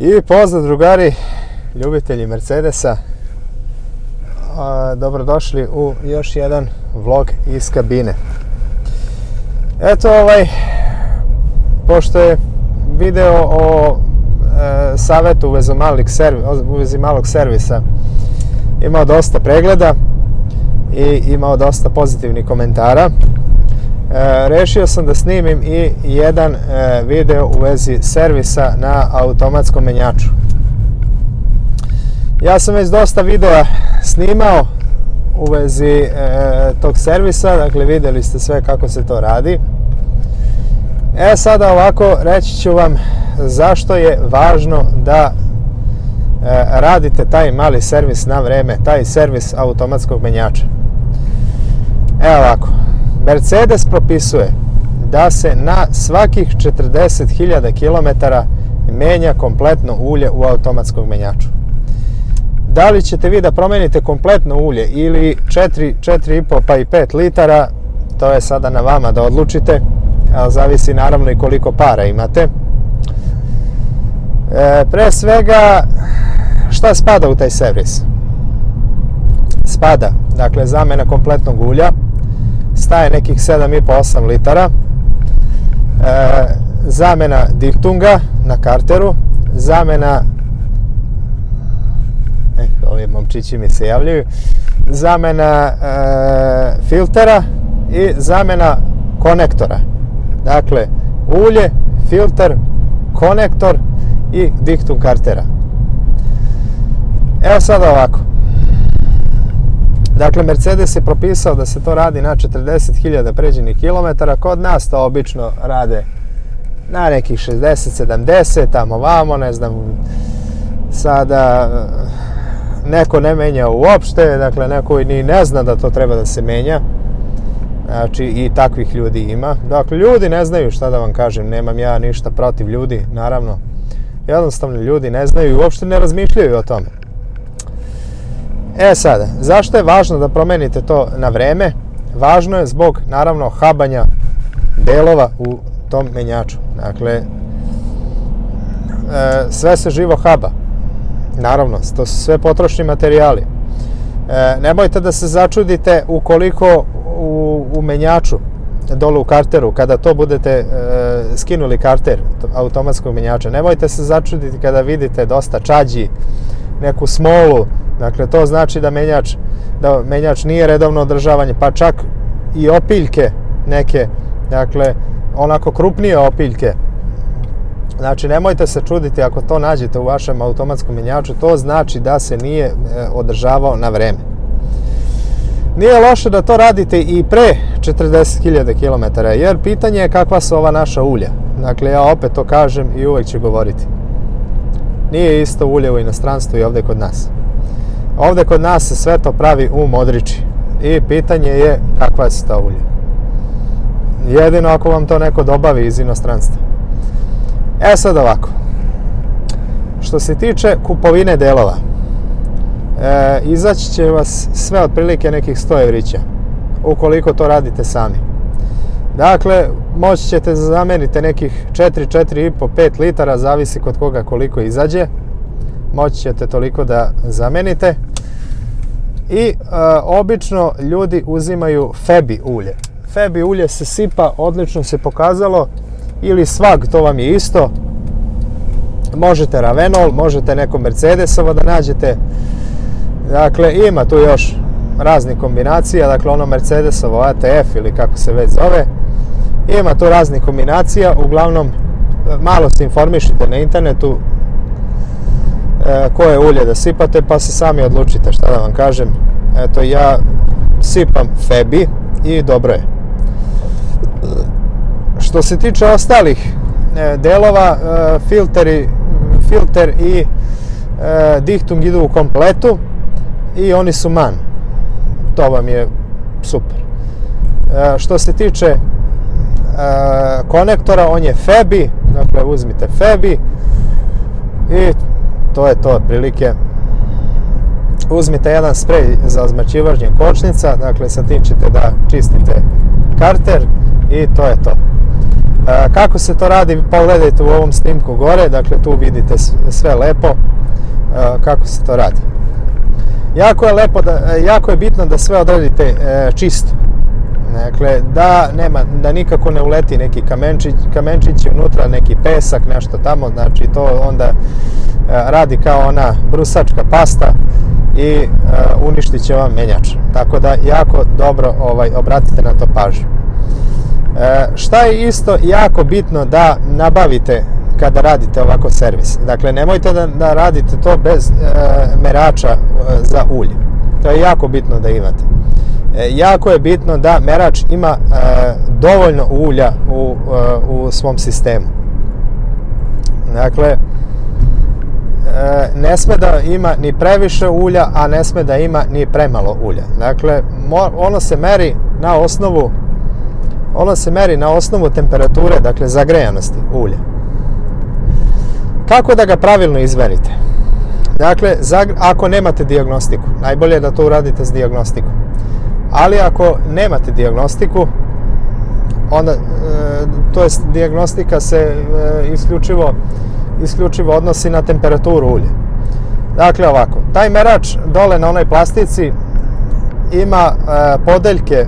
I pozdrav drugari, ljubitelji Mercedesa, dobrodošli u još jedan vlog iz kabine. Eto, pošto je video o savjetu u vezi malog servisa imao dosta pregleda i imao dosta pozitivnih komentara, rešio sam da snimim i jedan video u vezi servisa na automatskom menjaču. Ja sam već dosta videa snimao u vezi tog servisa, dakle vidjeli ste sve kako se to radi. Sada ovako reći ću vam zašto je važno da radite taj mali servis na vreme, taj servis automatskog menjača. Evo ovako, Mercedes propisuje da se na svakih 40.000 km menja kompletno ulje u automatskom menjaču. Da li ćete vi da promenite kompletno ulje ili 4,5 pa i 5 litara, to je sada na vama da odlučite, ali zavisi naravno i koliko para imate. Pre svega, šta spada u taj servis? Spada, dakle, zamena kompletnog ulja, staje nekih 7,5-8 litara, zamena diftunga na karteru, zamena, ovi momčići mi se javljaju, zamena filtera i zamena konektora. Dakle, ulje, filter, konektor i diftung kartera. Evo sada ovako. Dakle, Mercedes je propisao da se to radi na 40.000 pređenih kilometara. Kod nas to obično rade na nekih 60-70, tamo vamo, ne znam, sada neko ne menja uopšte, dakle neko ni ne zna da to treba da se menja. Znači, i takvih ljudi ima. Dakle, ljudi ne znaju, šta da vam kažem, nemam ja ništa protiv ljudi, naravno. Jednostavno, ljudi ne znaju i uopšte ne razmišljaju o tome. Sada, zašto je važno da promenite to na vreme? Važno je zbog, naravno, habanja delova u tom menjaču. Dakle, sve se živo haba. Naravno, to su sve potrošni materijali. Nemojte da se začudite ukoliko u menjaču, dole u karteru, kada to budete skinuli karter automatskog menjača, nemojte se začuditi kada vidite dosta čađi, neku smolu. Dakle, to znači da menjač nije redovno održavanje, pa čak i opiljke neke, dakle, onako krupnije opiljke. Znači, nemojte se čuditi ako to nađete u vašem automatskom menjaču, to znači da se nije održavao na vreme. Nije loše da to radite i pre 40.000 km, jer pitanje je kakva su ova naša ulja. Dakle, ja opet to kažem i uvek ću govoriti. Nije isto ulje u inostranstvu i ovde kod nas. Ovde kod nas se sve to pravi u Modriči i pitanje je kakva su ta ulja. Jedino ako vam to neko dobavi iz inostranstva. Sad ovako. Što se tiče kupovine delova, izaći će vas sve otprilike nekih 100 evrića, ukoliko to radite sami. Dakle, moći ćete zameniti nekih 4,5, 5 litara, zavisi kod koga koliko izađe. Moći ćete toliko da zamenite. I obično ljudi uzimaju Febi ulje. Febi ulje se sipa, odlično se pokazalo, ili Svag, to vam je isto. Možete Ravenol, možete neko Mercedesovo da nađete. Dakle, ima tu još raznih kombinacija, dakle ono Mercedesovo ATF ili kako se već zove. Ima tu raznih kombinacija, uglavnom malo se informišite na internetu koje ulje da sipate, pa se sami odlučite, šta da vam kažem. Eto, ja sipam Febi i dobro je. Što se tiče ostalih delova, filter i diftung idu u kompletu i oni su MAN. To vam je super. Što se tiče konektora, on je Febi, dakle uzmite Febi i to je to otprilike. Uzmite jedan sprej za ozmačivaње kočnica, dakle sa tim ćete da čistite karter i to je to. Kako se to radi, pogledajte u ovom snimku gore, dakle tu vidite sve lepo kako se to radi. Jako je bitno da sve odradite čisto. Dakle, da nikako ne uleti neki kamenčić unutra, neki pesak, nešto tamo, znači to onda radi kao ona brusačka pasta i uništit će vam menjač. Tako da jako dobro obratite na to pažnju. Šta je isto jako bitno da nabavite kada radite ovako servis? Dakle, nemojte da radite to bez merača za ulje. To je jako bitno da imate. Jako je bitno da merač ima dovoljno ulja u svom sistemu. Dakle, ne sme da ima ni previše ulja, a ne sme da ima ni premalo ulja. Dakle, ono se meri na osnovu temperature, dakle zagrejanosti ulja. Kako da ga pravilno izmerite? Dakle, ako nemate dijagnostiku, najbolje je da to uradite s dijagnostikom. Ali ako nemate dijagnostiku, onda, to jest dijagnostika se isključivo odnosi na temperaturu ulja. Dakle, ovako, taj merač dole na onoj plastici ima podeljke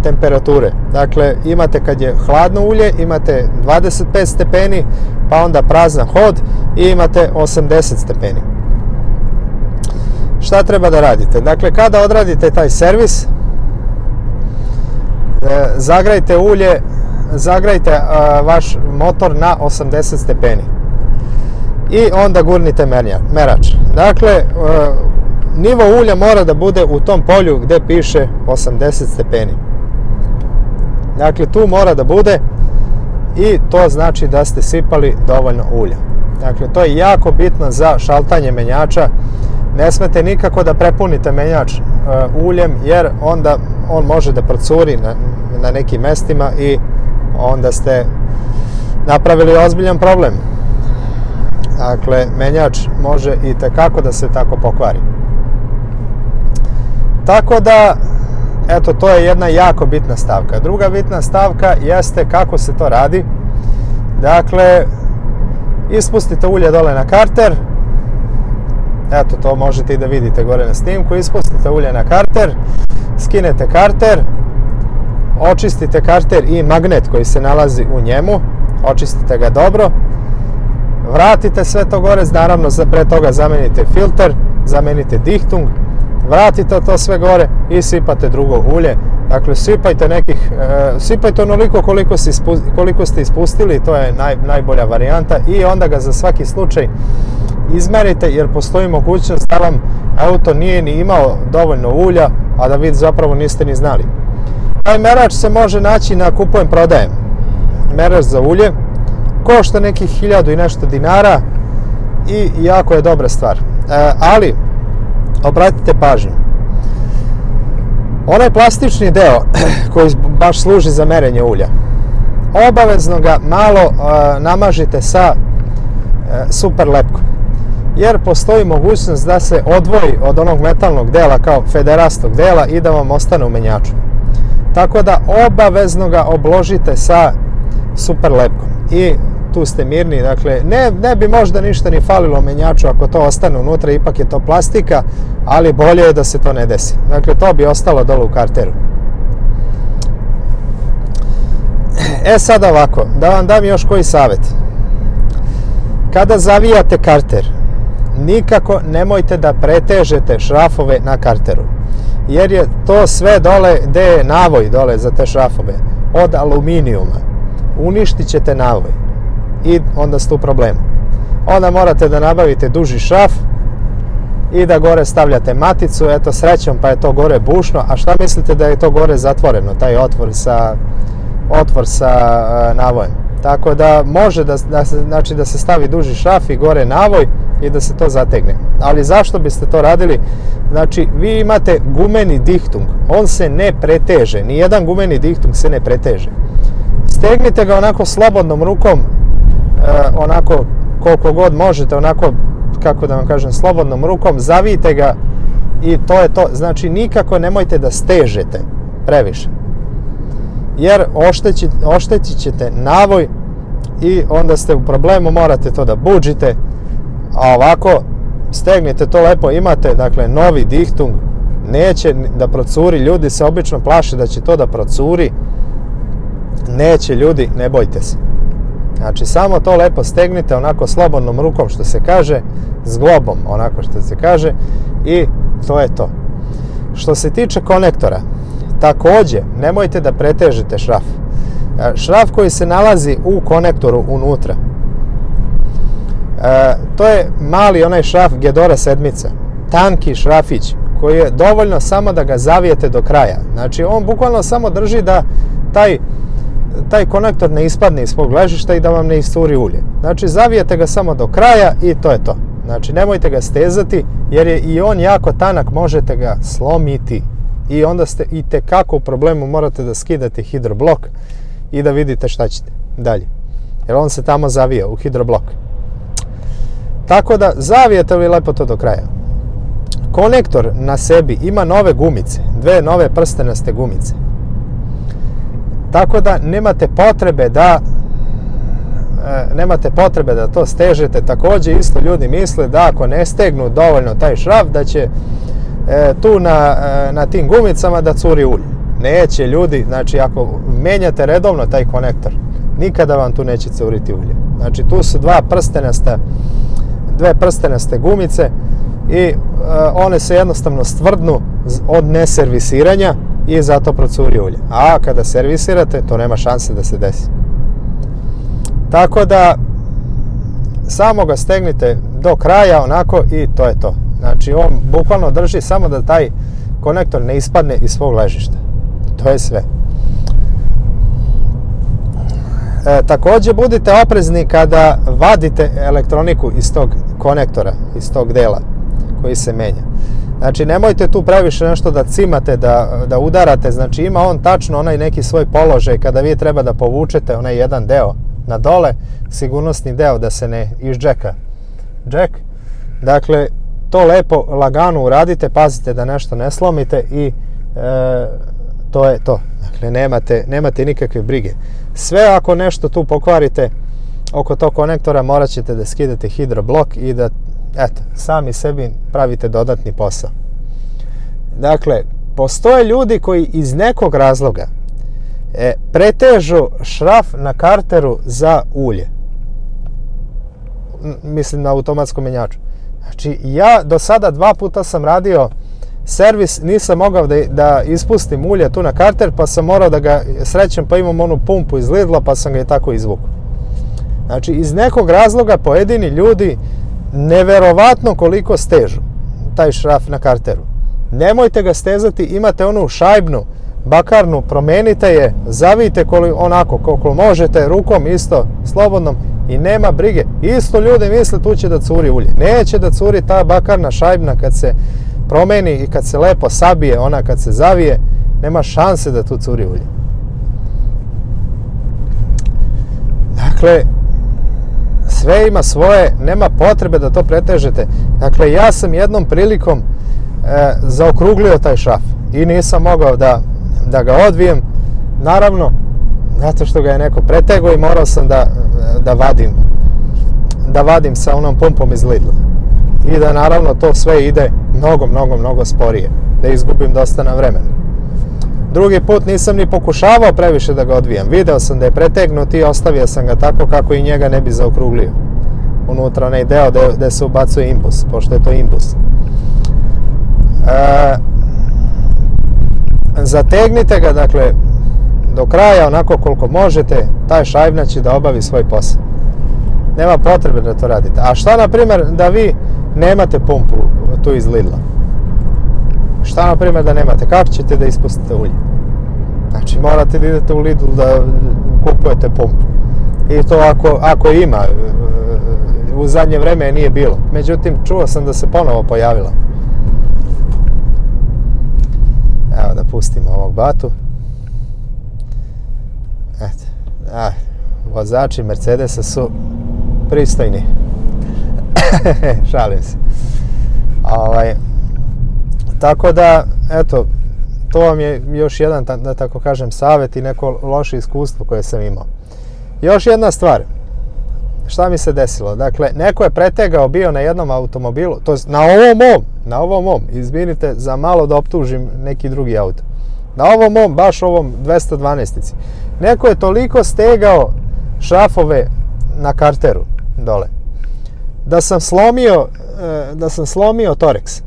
temperature. Dakle, imate kad je hladno ulje, imate 25 stepeni, pa onda prazan hod i imate 80 stepeni. Šta treba da radite? Dakle, kada odradite taj servis, zagrajte vaš motor na 80 stepeni i onda gurnite merač. Dakle, nivo ulja mora da bude u tom polju gde piše 80 stepeni. Dakle, tu mora da bude i to znači da ste sipali dovoljno ulja. Dakle, to je jako bitno za šaltanje menjača. Ne smete nikako da prepunite menjač uljem, jer onda on može da procuri na nekim mestima i onda ste napravili ozbiljan problem. Dakle, menjač može i tekako da se tako pokvari. Tako da, eto, to je jedna jako bitna stavka. Druga bitna stavka jeste kako se to radi. Dakle, ispustite ulje dole na karter. Eto, to možete i da vidite gore na snimku. Ispustite ulje na karter, skinete karter, očistite karter i magnet koji se nalazi u njemu, očistite ga dobro, vratite sve to gore, naravno pre toga zamenite filter, zamenite dihtung, vratite to sve gore i sipate drugo ulje. Dakle, sipajte onoliko koliko ste ispustili, to je najbolja varijanta, i onda ga za svaki slučaj izmerite, jer postoji mogućnost da vam auto nije ni imao dovoljno ulja, a da vi zapravo niste ni znali. Taj merač se može naći na kupujem prodajem. Merač za ulje košta nekih 1000 i nešto dinara i jako je dobra stvar. Ali, obratite pažnju. Onaj plastični deo koji baš služi za merenje ulja, obavezno ga malo namažite sa super lepkom. Jer postoji mogućnost da se odvoji od onog metalnog dela kao federastog dela i da vam ostane u menjaču. Tako da obavezno ga obložite sa super lepkom i tu ste mirni. Dakle, ne bi možda ništa ni falilo menjaču ako to ostane unutra, ipak je to plastika, ali bolje je da se to ne desi. Dakle, to bi ostalo dole u karteru. Sad ovako, da vam dam još koji savjet. Kada zavijate karter, nikako nemojte da pretežete šrafove na karteru, jer je to sve dole gde je navoj dole za te šrafove od aluminijuma. Uništit ćete navoj i onda ste u problemu. Onda morate da nabavite duži šraf i da gore stavljate maticu. Eto, srećom pa je to gore bušno. A šta mislite da je to gore zatvoreno, taj otvor sa navojem? Tako da može da se stavi duži šraf i gore navoj i da se to zategne. Ali zašto biste to radili? Znači, vi imate gumeni dihtung, on se ne preteže, nijedan gumeni dihtung se ne preteže. Stegnite ga onako slobodnom rukom, onako koliko god možete, onako, kako da vam kažem, slobodnom rukom, zavijte ga i to je to. Znači, nikako nemojte da stežete previše. jer oštetit ćete navoj i onda ste u problemu, morate to da budžite, a ovako stegnite to lepo, imate dakle novi dihtung, neće da procuri, ljudi se obično plaše da će to da procuri, neće ljudi, ne bojte se. Znači samo to lepo stegnite onako slobodnom rukom što se kaže, zglobom onako što se kaže i to je to. Što se tiče konektora, također nemojte da pretežite šraf. Šraf koji se nalazi u konektoru unutra, to je mali onaj šraf Gedora 7, tanki šrafić koji je dovoljno samo da ga zavijete do kraja. Znači on bukvalno samo drži da taj konektor ne ispadne ispod ležišta i da vam ne iscuri ulje. Znači zavijete ga samo do kraja i to je to. Znači nemojte ga stezati jer je i on jako tanak, možete ga slomiti i onda ste i tekako u problemu, morate da skidate hidroblok i da vidite šta ćete dalje. Jer on se tamo zavija u hidroblok. Tako da zavijete li lepo to do kraja. Konektor na sebi ima nove gumice, 2 nove prstenaste gumice. Tako da nemate potrebe da to stežete. Također isto ljudi misle da ako ne stegnu dovoljno taj šraf da će tu na tim gumicama da curi ulje. Neće ljudi, znači ako menjate redovno taj konektor, nikada vam tu neće curiti ulje. Znači tu su 2 prstenaste gumice i one se jednostavno stvrdnu od neservisiranja i zato procuri ulje. A kada servisirate, to nema šanse da se desi. Tako da samo ga stegnite do kraja onako i to je to. Znači on bukvalno drži samo da taj konektor ne ispadne iz svog ležišta. To je sve. Također budite oprezni kada vadite elektroniku iz tog konektora, iz tog dela koji se menja. Znači nemojte tu previše nešto da cimate, da udarate. Znači ima on tačno onaj neki svoj položaj kada vi treba da povučete onaj jedan deo na dole, sigurnosni deo da se ne išdžeka džek. Dakle to lepo lagano uradite, pazite da nešto ne slomite i to je to. Dakle nemate nikakve brige. Sve ako nešto tu pokvarite oko tog konektora, morat ćete da skidate hidroblok i da sami sebi pravite dodatni posao. Dakle, postoje ljudi koji iz nekog razloga pretežu šraf na karteru za ulje. Mislim na automatskom menjaču. Znači, ja do sada 2 puta sam radio servis, nisam mogao da ispustim ulje tu na karter, pa sam morao da ga srećem, pa imam onu pumpu iz Lidla, pa sam ga i tako izvukao. Znači, iz nekog razloga pojedini ljudi neverovatno koliko stežu taj šraf na karteru. Nemojte ga stezati, imate onu šajbnu, bakarnu, promenite je, zavijte onako koliko možete, rukom isto, slobodnom i nema brige. Isto ljudi misle tu će da curi ulje. Neće da curi ta bakarna šajbna kad se promeni i kad se lepo sabije, ona kad se zavije, nema šanse da tu curi ulje. Dakle, sve ima svoje, nema potrebe da to pretežete. Dakle, ja sam jednom prilikom zaokruglio taj šraf i nisam mogao da ga odvijem, naravno, zato što ga je neko pretegao i morao sam da vadim sa onom pumpom iz Lidla. I da naravno to sve ide mnogo sporije, da izgubim dosta na vremenu. Drugi put nisam ni pokušavao previše da ga odvijam. Video sam da je pretegnut i ostavio sam ga tako kako i njega ne bi zaokruglio. Unutra onaj deo gde se ubacuje impuls, pošto je to impuls. Zategnite ga, dakle, do kraja onako koliko možete, taj šajbna će da obavi svoj posao. Nema potrebe da to radite. A šta, na primjer, da vi nemate pumpu tu iz Lidla? Šta, na primjer, da nemate? Kako ćete da ispustite ulje? Znači, morate da idete u Lidl da kupujete pumpu. I to ako ima. U zadnje vreme je nije bilo. Međutim, čuo sam da se ponovo pojavila. Evo da pustimo ovog batu. Eto. Vozači Mercedesa su pristojni. Šalim se. Tako da, eto, to vam je još jedan, da tako kažem, savjet i neko loše iskustvo koje sam imao. Još jedna stvar, šta mi se desilo? Dakle, neko je pretegao bio na jednom automobilu, to je na ovom mom, izvinite za malo da optužim neki drugi auto. Na ovom mom, baš ovom 212-ici. Neko je toliko stegao šrafove na karteru dole, da sam slomio toreks.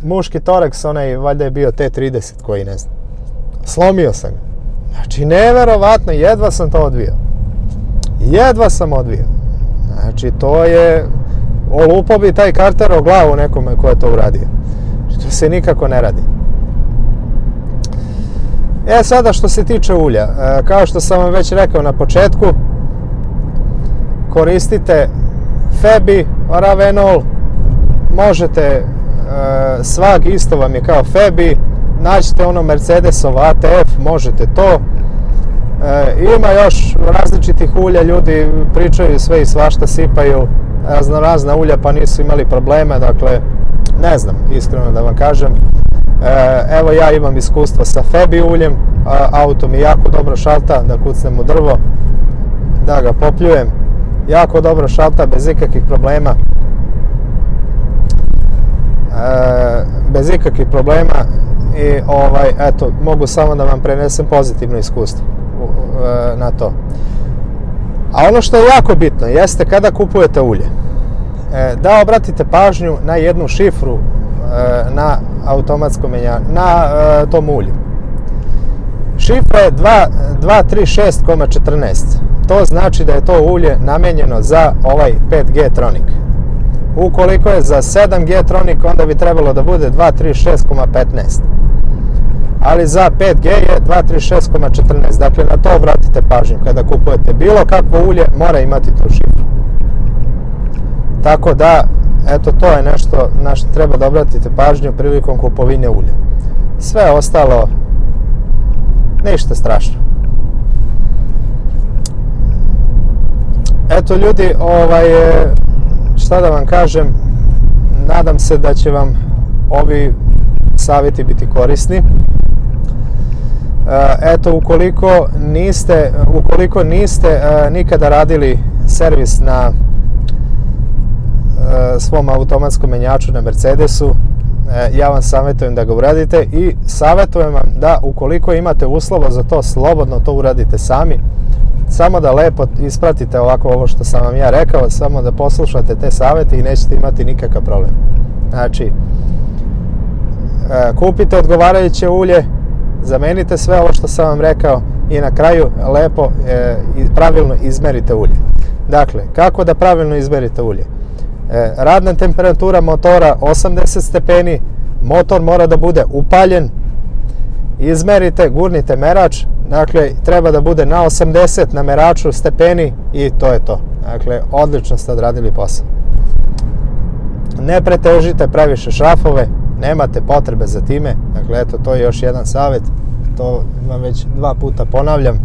Muški toreks, onaj valjda je bio T30, koji ne znam. Slomio sam ga. Znači, neverovatno, jedva sam to odvio. Jedva sam odvio. Znači, to je... Olupao bi taj karter o glavu nekome ko je to uradio. Znači, to se nikako ne radi. Sada što se tiče ulja. Kao što sam vam već rekao na početku, koristite Febi, Ravenol, možete Svag, isto vam je kao Febi, nađite ono Mercedesov ATF, možete to. Ima još različitih ulja, ljudi pričaju sve i svašta, sipaju razna ulja pa nisu imali problema, dakle ne znam, iskreno da vam kažem. Evo ja imam iskustva sa Febi uljem, auto mi jako dobro šalta, da kucnem u drvo, da ga popljujem, jako dobro šalta, bez ikakvih problema. Bez ikakvih problema i eto, mogu samo da vam prenesem pozitivno iskustvo na to. A ono što je jako bitno jeste kada kupujete ulje, da obratite pažnju na jednu šifru na automatskom menjaču, na tom ulju. Šifra je 236,14. To znači da je to ulje namenjeno za ovaj 5G Tronic. Ukoliko je za 7G Tronic, onda bi trebalo da bude 236,15. Ali za 5G je 236,14. Dakle, na to obratite pažnju. Kada kupujete bilo kakvo ulje, mora imati tu šifru. Tako da, eto, to je nešto na što treba da obratite pažnju prilikom kupovine ulja. Sve ostalo, ništa strašno. Eto ljudi, šta da vam kažem, nadam se da će vam ovi savjeti biti korisni. Eto, ukoliko niste nikada radili servis na svom automatskom menjaču na Mercedesu, ja vam savjetujem da ga uradite i savjetujem vam da ukoliko imate uslova za to, slobodno to uradite sami. Samo da lepo ispratite ovako ovo što sam vam ja rekao, samo da poslušate te savjete i nećete imati nikakav problem. Znači, kupite odgovarajuće ulje, zamenite sve ovo što sam vam rekao i na kraju lepo i pravilno izmerite ulje. Dakle, kako da pravilno izmerite ulje? Radna temperatura motora 80 stepeni, motor mora da bude upaljen, izmerite, gurnite merač, dakle treba da bude na 80 na meraču stepeni i to je to. Dakle, odlično ste odradili posao. Ne pretežite previše šrafove, nemate potrebe za time. Dakle, eto, to je još jedan savjet, to vam već 2 puta ponavljam.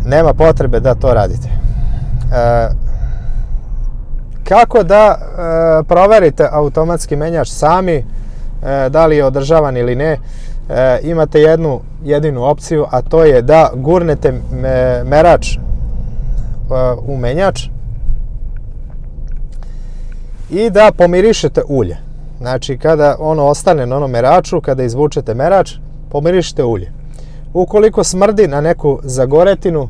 Nema potrebe da to radite. Kako da proverite automatski menjač sami, da li je održavan ili ne? Imate jedinu opciju, a to je da gurnete merač u menjač i da pomirišete ulje. Znači, kada ono ostane na onom meraču, kada izvučete merač, pomirišite ulje. Ukoliko smrdi na neku zagoretinu,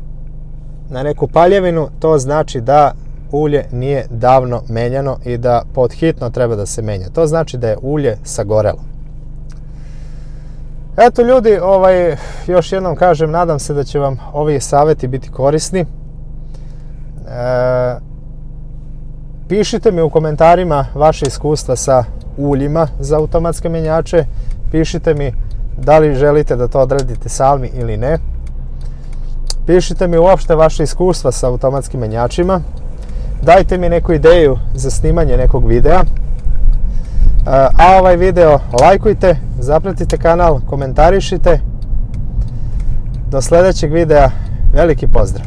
na neku paljevinu, to znači da ulje nije davno menjano i da pod hitno treba da se menja. To znači da je ulje sagorelo. Eto ljudi, još jednom kažem, nadam se da će vam ovi savjeti biti korisni. Pišite mi u komentarima vaše iskustva sa uljima za automatske menjače. Pišite mi da li želite da to odradite sami ili ne. Pišite mi uopšte vaše iskustva sa automatskim menjačima. Dajte mi neku ideju za snimanje nekog videa. A ovaj video lajkujte, zapratite kanal, komentarišite. Do sljedećeg videa, veliki pozdrav!